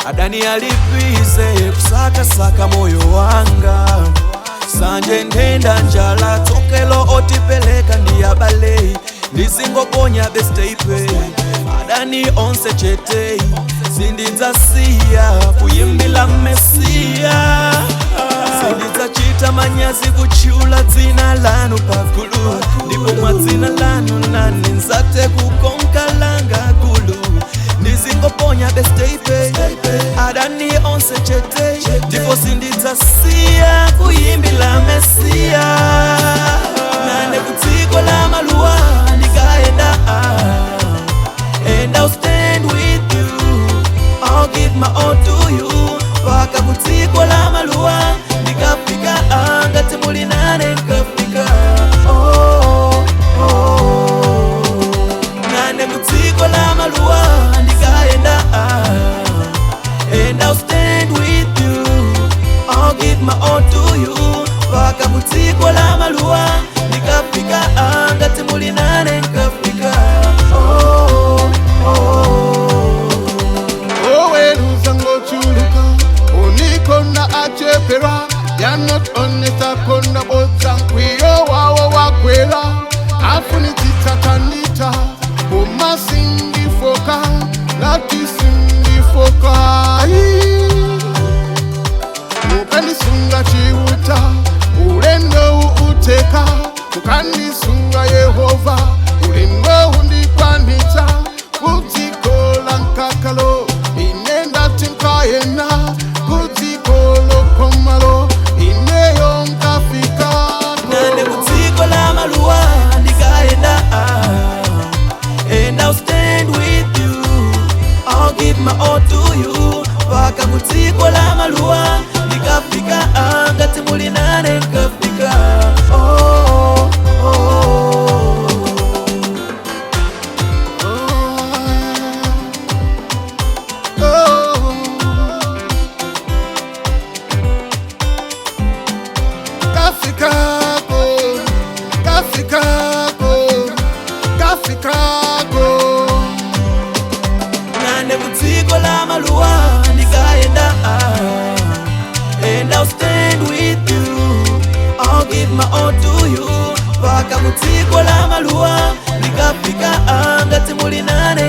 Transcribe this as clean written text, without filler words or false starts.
Adani alipize kusaka moyo wanga sanje ndenda njala tokelo otipeleka ndiyabale ndizingoponya besteipe adani onse chetei sindidzasiya kuyimbila Mesiya sindidzachita manyazi kuchula dzina lanu pagulu ndipo mwa dzina lanu nani nzate kukonka langa gulu ndizingoponya besteipe adani onse chetei ndipo sindidzasiya kuyimbila Mesiya nane kudziko la maluwa ndikaenda and I'll stand with you, I'll give my all to you paka kudziko la maluwa ndikafika ngati muli nane nkafika nane kudziko la maluwa ndikaenda and I'll stand with you, I'll give my all to you paka kudziko la maluwa ndikafika ngati muli nane nkafika you're not honest, akona boza kwiyo wawo wakwela afunitita kanita kuma singifoka lati singifoka mukanisunga chiuta ulendo uteka mukanisunga Yehova ulendo undikwanita kutikola nkakalo inenda tinkayena kutikolo komalo ineyo nkafika nane kudziko la maluwa ndikaenda and I'll stand with you, I'll give my all to you paka kudziko la maluwa ndikafika ngati muli nane nkafika nane kudziko la maluwa ndikaenda and I'll stand with you, I'll give my all to you paka kudziko la maluwa ndikafika ngati muli nane